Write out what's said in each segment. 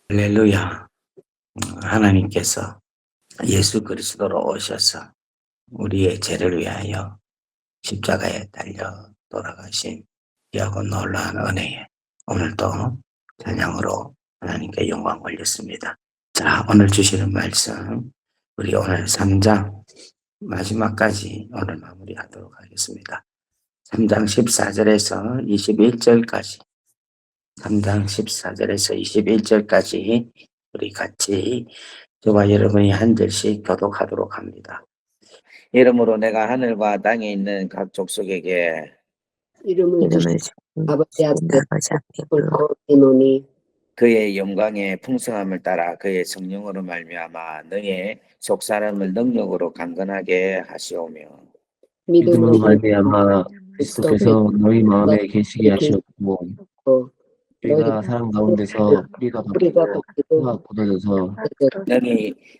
할렐루야. 하나님께서 예수 그리스도로 오셔서 우리의 죄를 위하여 십자가에 달려 돌아가신 귀하고 놀라운 은혜에 오늘도 찬양으로 하나님께 영광 올렸습니다. 자, 오늘 주시는 말씀 우리 오늘 3장 마지막까지 오늘 마무리하도록 하겠습니다. 3장 14절에서 21절까지 3장 14절에서 21절까지 우리 같이 저와 여러분이 한 절씩 교독하도록 합니다. 이러므로 내가 하늘과 땅에 있는 각 족속에게 이름을 이름을 주신 주신 아버지 앞에 아버지 앞에 이노니 그의 영광의 풍성함을 따라 그의 성령으로 말미암아 너의 속사람을 능력으로 강건하게 하시오며 믿음으로 믿음으로 말미암아 그리스도께서 너희 마음에 계시게 하시었고 우리가 사람 가운데서 뿌리가 바뀌고 흙과 굳어져서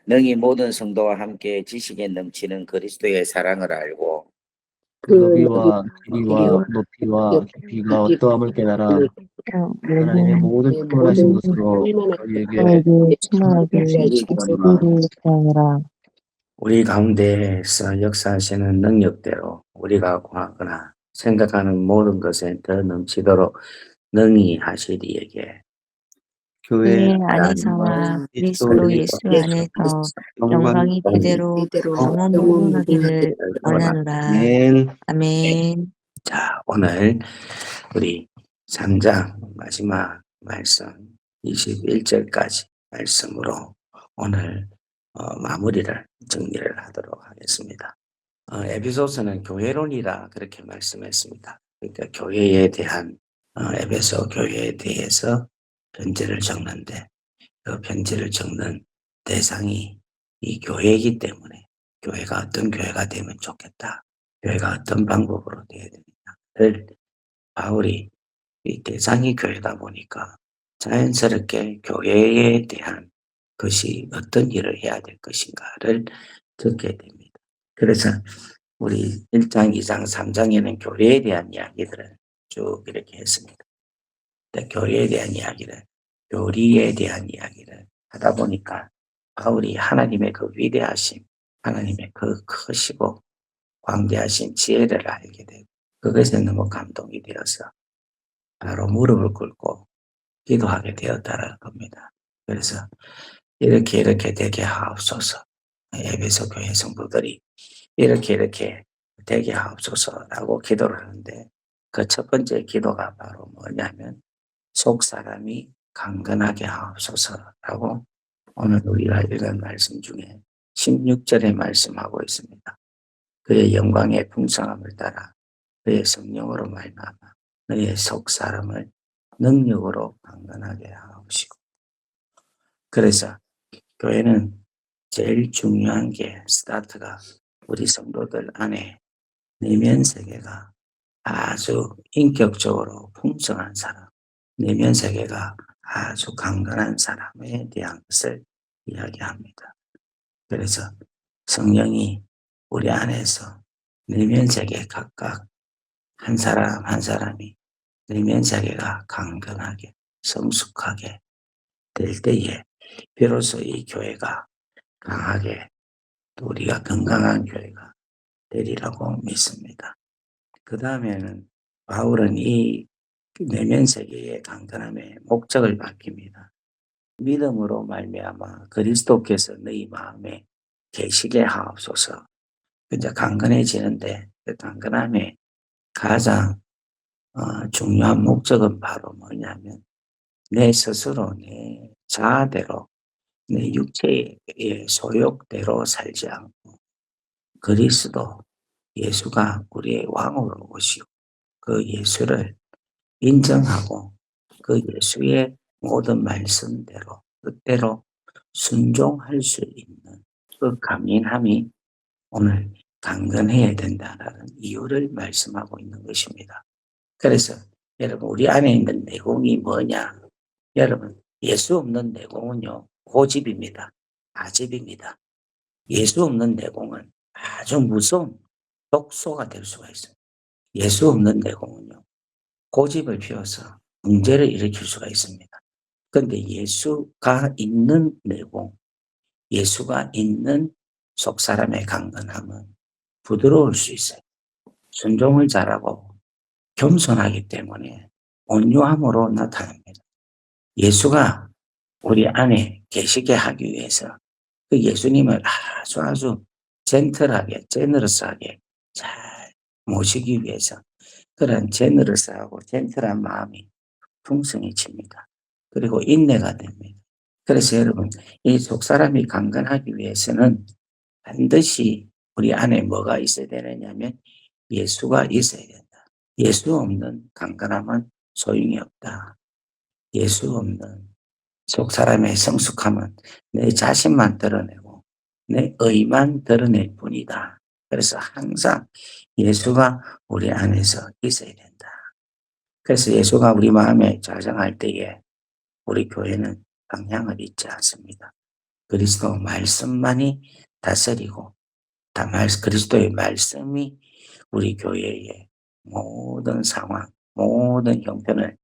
능히 모든 성도와 함께 지식에 넘치는 그리스도의 사랑을 알고 그 너비와 길이와 높이와 깊이가 어떠함을 깨달아 하나님의 모든 충만하신 것으로 우리에게 너에게 충만하게 이르시리라. 이르시리라. 우리 가운데서 역사하시는 능력대로 우리가 구하거나 생각하는 모든 것에 더 넘치도록 능히 하시리에게 교회 그 안에서와 그리스도 예수 안에서 영광이 대대로 영원 무궁하기를 원하노라. 아멘. 아멘. 자, 오늘 우리 3장 마지막 말씀 21절까지 말씀으로 오늘 마무리를 정리를 하도록 하겠습니다. 에베소서는 교회론이라 그렇게 말씀했습니다. 그러니까 교회에 대한 에베소 교회에 대해서 편지를 적는데 그 편지를 적는 대상이 이 교회이기 때문에 교회가 어떤 교회가 되면 좋겠다. 교회가 어떤 방법으로 되어야 되느냐를 바울이 이 대상이 교회다 보니까 자연스럽게 교회에 대한 것이 어떤 일을 해야 될 것인가를 적게 됩니다. 그래서 우리 1장, 2장, 3장에는 교회에 대한 이야기들을 쭉 이렇게 했습니다. 교회에 대한 이야기를, 교리에 대한 이야기를 하다 보니까 바울이 하나님의 그 위대하심, 하나님의 그 크시고 광대하신 지혜를 알게 되고 그것에 너무 감동이 되어서 바로 무릎을 꿇고 기도하게 되었다는 겁니다. 그래서 이렇게 되게 하옵소서. 에베소 교회 성도들이 이렇게 되게 하옵소서라고 기도를 하는데 그 첫 번째 기도가 바로 뭐냐면 속 사람이 강건하게 하옵소서라고 오늘 우리가 읽은 말씀 중에 16절에 말씀하고 있습니다. 그의 영광의 풍성함을 따라 그의 성령으로 말미암아 너의 속 사람을 능력으로 강건하게 하옵시고. 그래서 교회는 제일 중요한 게 스타트가 우리 성도들 안에 내면 세계가 아주 인격적으로 풍성한 사람, 내면 세계가 아주 강건한 사람에 대한 것을 이야기합니다. 그래서 성령이 우리 안에서 내면 세계 각각 한 사람 한 사람이 내면 세계가 강건하게 성숙하게 될 때에 비로소 이 교회가 강하게 또 우리가 건강한 교회가 되리라고 믿습니다. 그 다음에는 바울은 이 내면 세계의 강건함의 목적을 밝힙니다. 믿음으로 말미암아 그리스도께서 너희 마음에 계시게 하옵소서. 이제 강건해지는데 그 강건함의 가장 중요한 목적은 바로 뭐냐면 내 스스로 내 자아대로 내 육체의 소욕대로 살지 않고 그리스도 예수가 우리의 왕으로 오시고 그 예수를 인정하고 그 예수의 모든 말씀대로 뜻대로 순종할 수 있는 그 강인함이 오늘 강건해야 된다는 이유를 말씀하고 있는 것입니다. 그래서 여러분 우리 안에 있는 내공이 뭐냐? 여러분 예수 없는 내공은요 고집입니다. 아집입니다. 예수 없는 내공은 아주 무서운 독소가 될 수가 있어요. 예수 없는 내공은요 고집을 피워서 문제를 일으킬 수가 있습니다. 근데 예수가 있는 내공, 예수가 있는 속 사람의 강건함은 부드러울 수 있어요. 순종을 잘하고 겸손하기 때문에 온유함으로 나타납니다. 예수가 우리 안에 계시게 하기 위해서 그 예수님을 아주 젠틀하게, 제너러스하게 잘 모시기 위해서 그런 제너러스하고 젠틀한 마음이 풍성해집니다. 그리고 인내가 됩니다. 그래서 여러분, 이 속사람이 강건하기 위해서는 반드시 우리 안에 뭐가 있어야 되느냐면 예수가 있어야 된다. 예수 없는 강건함은 소용이 없다. 예수 없는 속사람의 성숙함은 내 자신만 드러내고 내 의만 드러낼 뿐이다. 그래서 항상 예수가 우리 안에서 있어야 된다. 그래서 예수가 우리 마음에 좌정할 때에 우리 교회는 방향을 잊지 않습니다. 그리스도 말씀만이 다스리고 그리스도의 말씀이 우리 교회의 모든 상황, 모든 형편을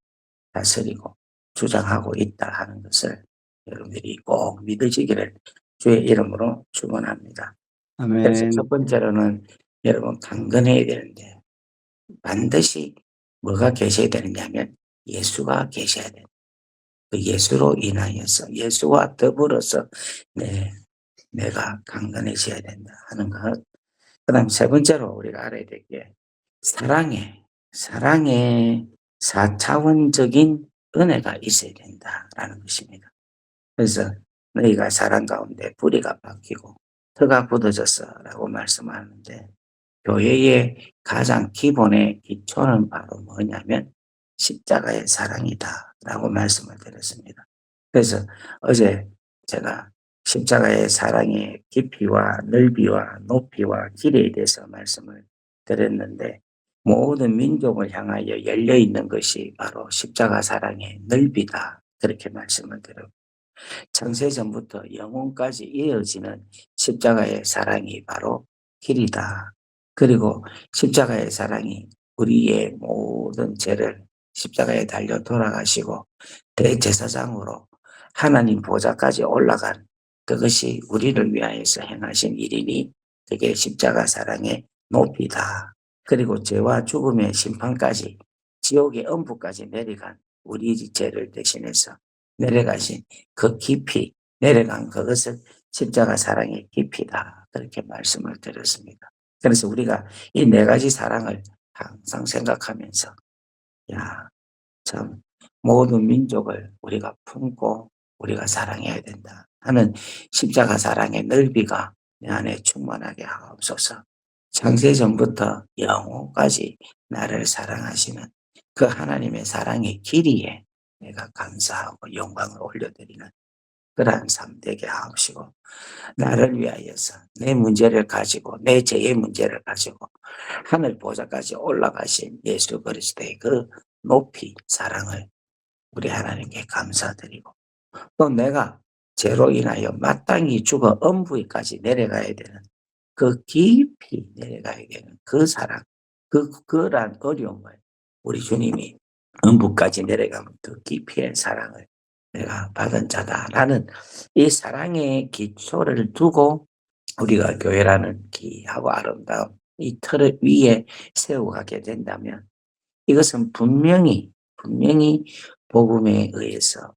다스리고 주장하고 있다 하는 것을 여러분들이 꼭 믿으시기를 주의 이름으로 축원합니다. 그래서 아멘. 첫 번째로는 여러분 강건해야 되는데 반드시 뭐가 계셔야 되느냐면 예수가 계셔야 된다. 그 예수로 인하여서 예수와 더불어서 내가 강건해져야 된다 하는 것. 그 다음 세 번째로 우리가 알아야 될 게 사랑의 4차원적인 은혜가 있어야 된다라는 것입니다. 그래서 너희가 사랑 가운데 뿌리가 박히고 터가 굳어졌어라고 말씀하는데 교회의 가장 기본의 기초는 바로 뭐냐면 십자가의 사랑이다라고 말씀을 드렸습니다. 그래서 어제 제가 십자가의 사랑의 깊이와 넓이와 높이와 길이에 대해서 말씀을 드렸는데 모든 민족을 향하여 열려 있는 것이 바로 십자가 사랑의 넓이다. 그렇게 말씀을 드렸고 창세전부터 영혼까지 이어지는 십자가의 사랑이 바로 길이다. 그리고 십자가의 사랑이 우리의 모든 죄를 십자가에 달려 돌아가시고 대제사장으로 하나님 보좌까지 올라간 그것이 우리를 위하여서 행하신 일이니 그게 십자가 사랑의 높이다. 그리고 죄와 죽음의 심판까지 지옥의 엄부까지 내려간 우리 죄를 대신해서 내려가신 그 깊이 내려간 그것을 십자가 사랑의 깊이다. 그렇게 말씀을 드렸습니다. 그래서 우리가 이 네 가지 사랑을 항상 생각하면서 참 모든 민족을 우리가 품고 우리가 사랑해야 된다 하는 십자가 사랑의 넓이가 내 안에 충만하게 하옵소서. 창세전부터 영원까지 나를 사랑하시는 그 하나님의 사랑의 길이에 내가 감사하고 영광을 올려드리는 그러한 삶 되게 하옵시고 나를 위하여서 내 문제를 가지고 내 죄의 문제를 가지고 하늘 보좌까지 올라가신 예수 그리스도의 그 높이 사랑을 우리 하나님께 감사드리고 또 내가 죄로 인하여 마땅히 죽어 엄부에까지 내려가야 되는 그 깊이 내려가야 되는 그 사랑 그러한 어려움을 우리 주님이 엄부까지 내려가면 그 깊이의 사랑을 내가 받은 자다라는 이 사랑의 기초를 두고 우리가 교회라는 귀하고 아름다운 이 틀 위에 세워가게 된다면 이것은 분명히 복음에 의해서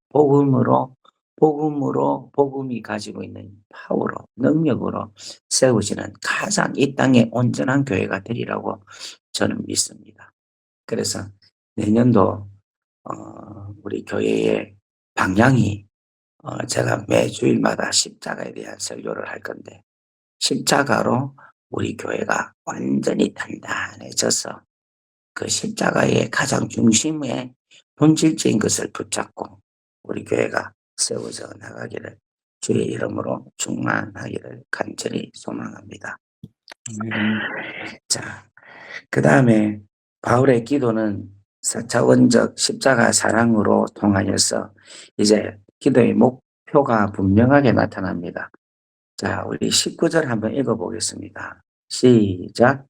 복음이 가지고 있는 파워로 능력으로 세워지는 가장 이 땅의 온전한 교회가 되리라고 저는 믿습니다. 그래서 내년도 우리 교회의 방향이 제가 매 주일마다 십자가에 대한 설교를 할 건데 십자가로 우리 교회가 완전히 단단해져서 그 십자가의 가장 중심에 본질적인 것을 붙잡고 우리 교회가 세워져 나가기를 주의 이름으로 충만하기를 간절히 소망합니다. 자, 그 다음에 바울의 기도는 4차원적 십자가 사랑으로 통하여서 이제 기도의 목표가 분명하게 나타납니다. 자, 우리 19절 한번 읽어보겠습니다. 시작.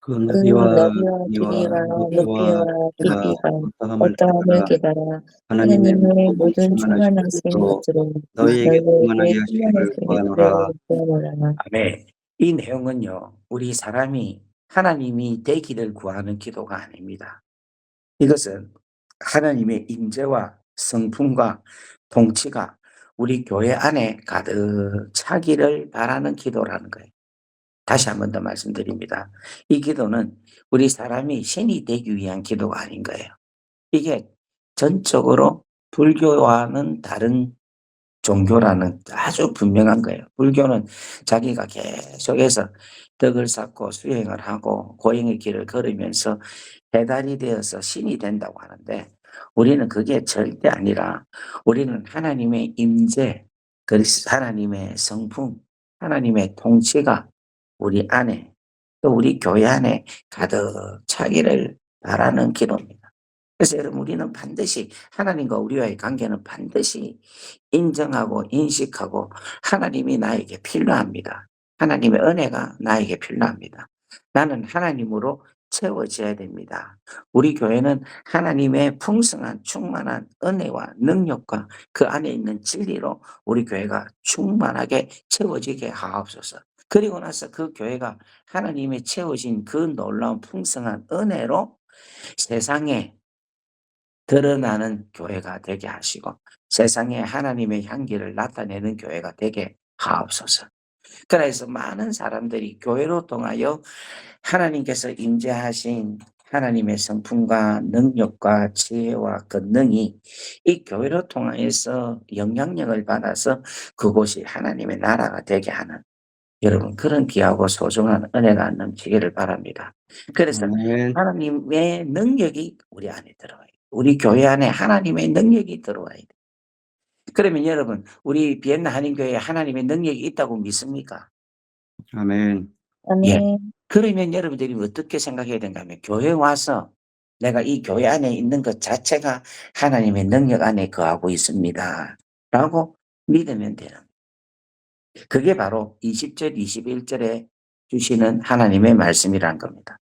그 그 너비와 너비와 길이와 길이와 높이와 높이와 깊이가 깊이가 어떠함을 어떠함을 깨달아 깨달아 하나님의 하나님의 모든 충만하신 충만하신 것으로 것으로 너희에게 충만하게 너희에게 하시기를 충만하시기를 구하노라. 구하노라. 아멘. 이 내용은요, 우리 사람이 하나님이 되기를 구하는 기도가 아닙니다. 이것은 하나님의 임재와 성품과 통치가 우리 교회 안에 가득 차기를 바라는 기도라는 거예요. 다시 한 번 더 말씀드립니다. 이 기도는 우리 사람이 신이 되기 위한 기도가 아닌 거예요. 이게 전적으로 불교와는 다른 종교라는 아주 분명한 거예요. 불교는 자기가 계속해서 덕을 쌓고 수행을 하고 고행의 길을 걸으면서 배달이 되어서 신이 된다고 하는데, 우리는 그게 절대 아니라 우리는 하나님의 임재, 그리스 하나님의 성품, 하나님의 통치가 우리 안에, 또 우리 교회 안에 가득 차기를 바라는 기도입니다. 그래서 여러분, 우리는 반드시 하나님과 우리와의 관계는 반드시 인정하고 인식하고, 하나님이 나에게 필요합니다. 하나님의 은혜가 나에게 필요합니다. 나는 하나님으로 채워져야 됩니다. 우리 교회는 하나님의 풍성한 충만한 은혜와 능력과 그 안에 있는 진리로 우리 교회가 충만하게 채워지게 하옵소서. 그리고 나서 그 교회가 하나님의 채워진 그 놀라운 풍성한 은혜로 세상에 드러나는 교회가 되게 하시고, 세상에 하나님의 향기를 나타내는 교회가 되게 하옵소서. 그래서 많은 사람들이 교회로 통하여 하나님께서 임재하신 하나님의 성품과 능력과 지혜와 권능이 이 교회로 통하여서 영향력을 받아서 그곳이 하나님의 나라가 되게 하는, 여러분, 그런 귀하고 소중한 은혜가 넘치기를 바랍니다. 그래서 아멘. 하나님의 능력이 우리 안에 들어와요. 우리 교회 안에 하나님의 능력이 들어와야 돼요. 그러면 여러분, 우리 비엔나 한인교회에 하나님의 능력이 있다고 믿습니까? 아멘. 예. 아멘. 그러면 여러분들이 어떻게 생각해야 되는가 하면, 교회 와서 내가 이 교회 안에 있는 것 자체가 하나님의 능력 안에 거하고 있습니다 라고 믿으면 되는, 그게 바로 20절 21절에 주시는 하나님의 말씀이란 겁니다.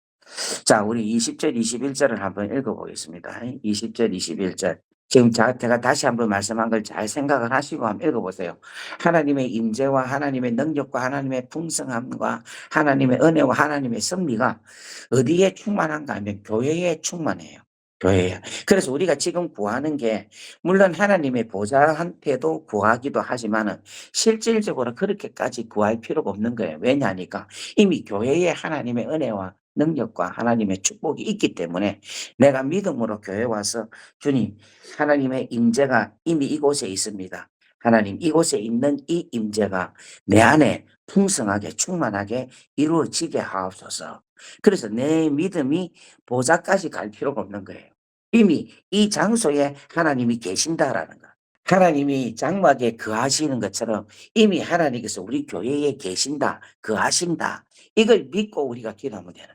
자, 우리 20절 21절을 한번 읽어보겠습니다. 20절 21절. 지금 제가 다시 한번 말씀한 걸 잘 생각을 하시고 한번 읽어보세요. 하나님의 임재와 하나님의 능력과 하나님의 풍성함과 하나님의 은혜와 하나님의 섭리가 어디에 충만한가 하면 교회에 충만해요. 교회에. 그래서 우리가 지금 구하는 게, 물론 하나님의 보좌한테도 구하기도 하지만은 실질적으로 그렇게까지 구할 필요가 없는 거예요. 왜냐하니까 이미 교회에 하나님의 은혜와 능력과 하나님의 축복이 있기 때문에, 내가 믿음으로 교회 와서 주님, 하나님의 임재가 이미 이곳에 있습니다. 하나님, 이곳에 있는 이 임재가 내 안에 풍성하게 충만하게 이루어지게 하옵소서. 그래서 내 믿음이 보좌까지 갈 필요가 없는 거예요. 이미 이 장소에 하나님이 계신다라는 거. 하나님이 장막에 거하시는 것처럼 이미 하나님께서 우리 교회에 계신다, 거하신다. 이걸 믿고 우리가 기도하면 되는.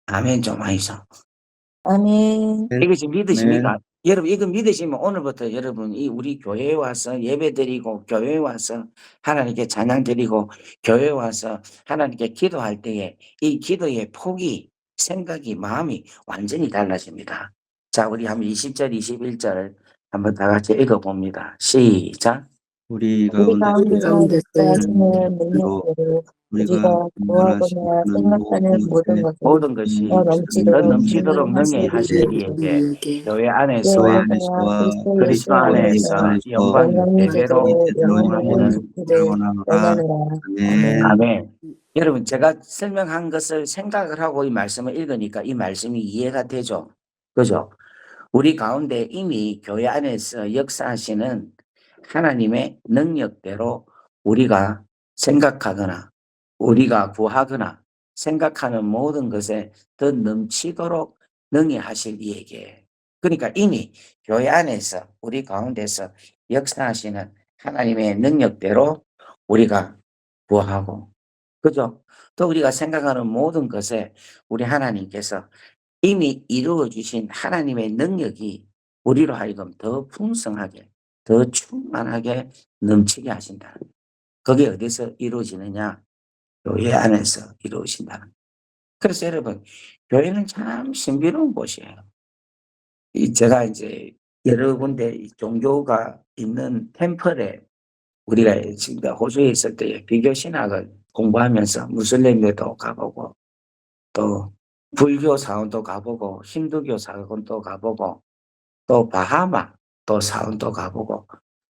아멘 좀 하이소. 아멘. 이것이 아멘. 믿으십니까? 여러분, 이거 믿으시면 오늘부터 여러분 이 우리 교회에 와서 예배 드리고, 교회에 와서 하나님께 찬양 드리고, 교회에 와서 하나님께 기도할 때에 이 기도의 폭이, 생각이, 마음이 완전히 달라집니다. 자, 우리 한번 20절 21절 한번 다 같이 읽어봅니다. 시작. 우리 우리 가운데 가운데서 가운데서 역사하시는 능력으로 능력으로 우리가 우리가 구하거나 생각하는 모든 것을 모든 것이 더 넘치도록 넘치도록 능히 능히 하시리에게 교회 교회 안에서 안에서와 그리스도 예수 그리스도 안에서 안에서 영광이 영광이 대대로 대대로 영원하기를. 영원히 있기를 원하노라. 아멘. 아멘. 여러분, 제가 설명한 것을 생각을 하고 이 말씀을 읽으니까 이 말씀이 이해가 되죠. 그죠? 우리 가운데 이미 교회 안에서 역사하시는 하나님의 능력대로 우리가 생각하거나 우리가 구하거나 생각하는 모든 것에 더 넘치도록 능히 하실 이에게, 그러니까 이미 교회 안에서 우리 가운데서 역사하시는 하나님의 능력대로 우리가 구하고, 그죠? 또 우리가 생각하는 모든 것에 우리 하나님께서 이미 이루어 주신 하나님의 능력이 우리로 하여금 더 풍성하게, 더 충만하게 넘치게 하신다. 그게 어디서 이루어지느냐? 교회 안에서 이루어진다는. 그래서 여러분, 교회는 참 신비로운 곳이에요. 제가 이제 여러 군데 이 종교가 있는 템플에 우리가 지금 호주에 있을 때 비교 신학을 공부하면서 무슬림에도 가보고 또 불교 사원도 가보고 힌두교 사원도 가보고 또 바하마 또 사원도 가보고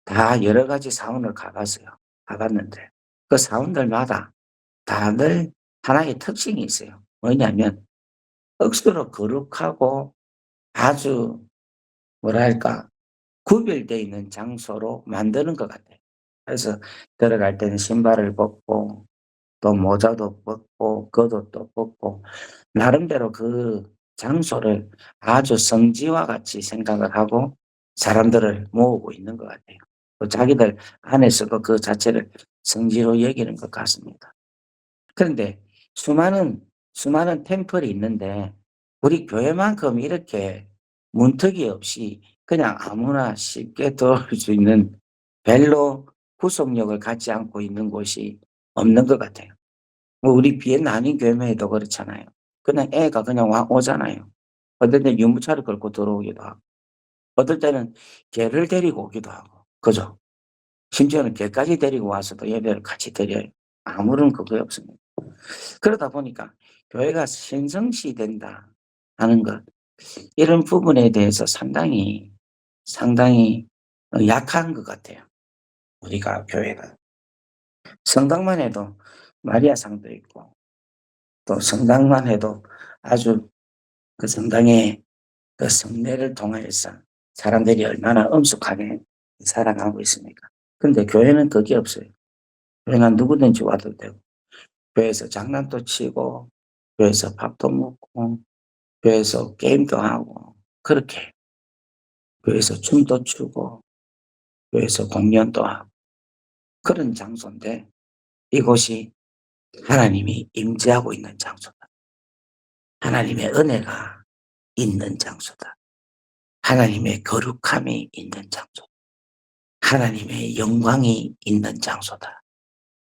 다 여러 가지 사원을 가봤어요. 가봤는데 그 사원들마다 다들 하나의 특징이 있어요. 뭐냐면 억수로 거룩하고 아주 뭐랄까 구별되어 있는 장소로 만드는 것 같아요. 그래서 들어갈 때는 신발을 벗고 또 모자도 벗고 겉옷도 벗고 나름대로 그 장소를 아주 성지와 같이 생각을 하고 사람들을 모으고 있는 것 같아요. 또 자기들 안에서도 그 자체를 성지로 여기는 것 같습니다. 그런데 수많은 템플이 있는데 우리 교회만큼 이렇게 문턱이 없이 그냥 아무나 쉽게 들어올 수 있는 별로 구속력을 갖지 않고 있는 곳이 없는 것 같아요. 뭐 우리 비엔나 한인 교회도 그렇잖아요. 그냥 애가 그냥 오잖아요. 어떨 때 유모차를 끌고 들어오기도 하고, 어떨 때는 개를 데리고 오기도 하고, 그죠? 심지어는 개까지 데리고 와서도 예배를 같이 드려요. 아무런 그게 없습니다. 그러다 보니까 교회가 신성시 된다 하는 것, 이런 부분에 대해서 상당히 약한 것 같아요. 우리가 교회가. 성당만 해도 마리아상도 있고, 또 성당만 해도 아주 그 성당의 그 성례를 통해서 사람들이 얼마나 엄숙하게 살아가고 있습니까? 근데 교회는 그게 없어요. 교회는 누구든지 와도 되고, 교회에서 장난도 치고, 교회에서 밥도 먹고, 교회에서 게임도 하고, 그렇게 교회에서 춤도 추고, 교회에서 공연도 하고, 그런 장소인데 이곳이 하나님이 임재하고 있는 장소다. 하나님의 은혜가 있는 장소다. 하나님의 거룩함이 있는 장소. 하나님의 영광이 있는 장소다.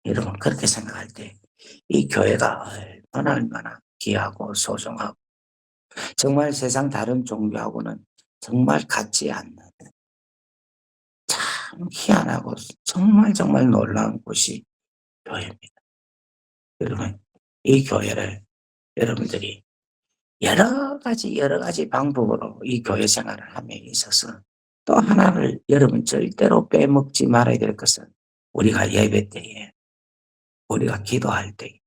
여러분 그렇게 생각할 때 이 교회가 얼마나 귀하고 소중하고 정말 세상 다른 종교하고는 정말 같지 않는 참 희한하고 정말 놀라운 곳이 교회입니다. 여러분 이 교회를 여러분들이 여러 가지 방법으로 이 교회 생활을 함에 있어서 또 하나를 여러분 절대로 빼먹지 말아야 될 것은 우리가 예배 때에, 우리가 기도할 때,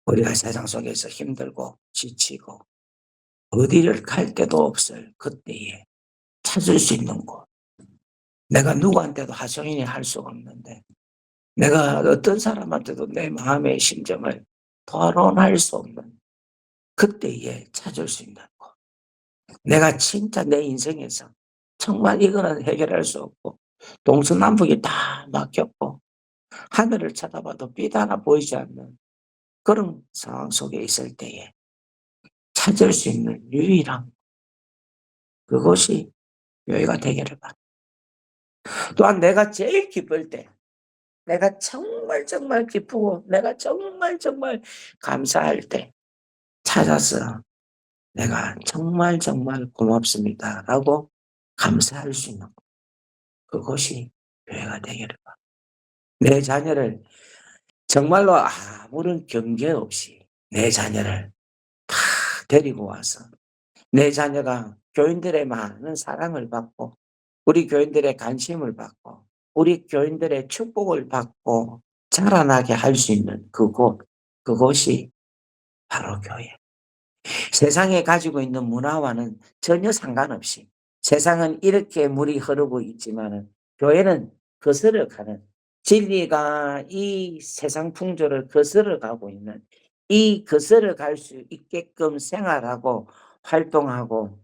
우리가 세상 속에서 힘들고 지치고 어디를 갈 데도 없을 그때에 찾을 수 있는 곳. 내가 누구한테도 하소연이 할 수가 없는데 내가 어떤 사람한테도 내 마음의 심정을 토론할 수 없는 그때에 찾을 수 있는 곳. 내가 진짜 내 인생에서 정말 이거는 해결할 수 없고 동서남북이 다 막혔고 하늘을 쳐다봐도 빛 하나 보이지 않는 그런 상황 속에 있을 때에 찾을 수 있는 유일한 그것이 교회가 되기를 바랍니다. 또한 내가 제일 기쁠 때, 내가 정말 기쁘고 내가 정말 감사할 때 찾아서 내가 정말 고맙습니다라고 감사할 수 있는 그것이 교회가 되기를 바랍니다. 내 자녀를 정말로 아무런 경계 없이 내 자녀를 다 데리고 와서 내 자녀가 교인들의 많은 사랑을 받고 우리 교인들의 관심을 받고 우리 교인들의 축복을 받고 자라나게 할 수 있는 그곳, 그것이 바로 교회. 세상에 가지고 있는 문화와는 전혀 상관없이 세상은 이렇게 물이 흐르고 있지만은 교회는 거스러가는 진리가 이 세상 풍조를 거스러가고 있는 이 거스러갈 수 있게끔 생활하고 활동하고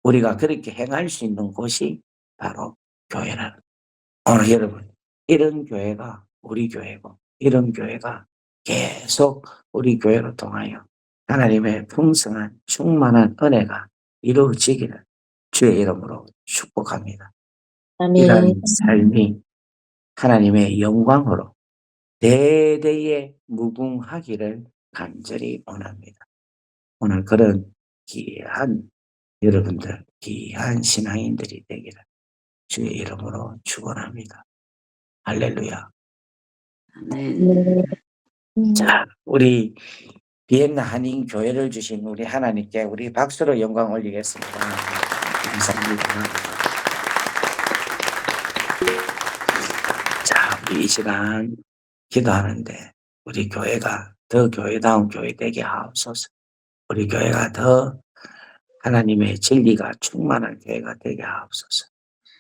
우리가 그렇게 행할 수 있는 곳이 바로 교회라는 오늘 여러분 이런 교회가 우리 교회고 이런 교회가 계속 우리 교회로 통하여 하나님의 풍성한 충만한 은혜가 이루어지기를 주의 이름으로 축복합니다. 아멘. 이런 삶이 하나님의 영광으로 대대에 무궁하기를 간절히 원합니다. 오늘 그런 귀한 여러분들, 귀한 신앙인들이 되기를 주의 이름으로 축원합니다. 할렐루야. 네. 자, 우리 비엔나 한인 교회를 주신 우리 하나님께 우리 박수로 영광 올리겠습니다. 감사합니다. 자, 우리 이 시간 기도하는데 우리 교회가 더 교회다운 교회 되게 하옵소서. 우리 교회가 더 하나님의 진리가 충만한 교회가 되게 하옵소서.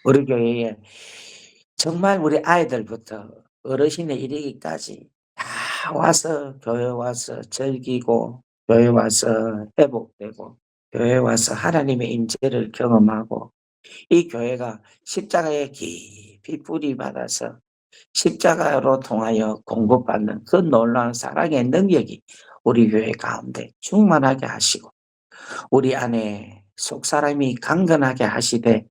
우리 교회에 정말 우리 아이들부터 어르신에 이르기까지 다 와서 교회 와서 즐기고 교회 와서 회복되고 교회 와서 하나님의 임재를 경험하고 이 교회가 십자가에 깊이 뿌리 받아서 십자가로 통하여 공급받는 그 놀라운 사랑의 능력이 우리 교회 가운데 충만하게 하시고 우리 안에 속사람이 강건하게 하시되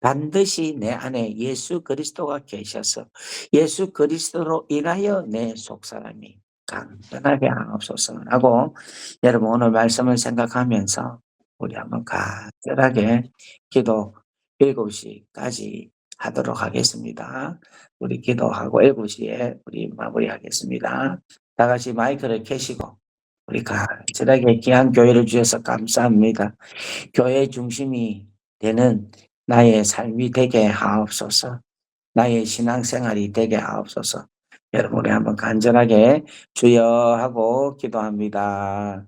반드시 내 안에 예수 그리스도가 계셔서 예수 그리스도로 인하여 내 속사람이 강건하게 하옵소서 하고 여러분 오늘 말씀을 생각하면서 우리 한번 간절하게 기도 7시까지 하도록 하겠습니다. 우리 기도하고 7시에 우리 마무리하겠습니다. 다 같이 마이크를 켜시고 우리 간절하게 귀한 교회를 주셔서 감사합니다. 교회 중심이 되는 나의 삶이 되게 하옵소서. 나의 신앙생활이 되게 하옵소서. 여러분 우리 한번 간절하게 주여 하고 기도합니다.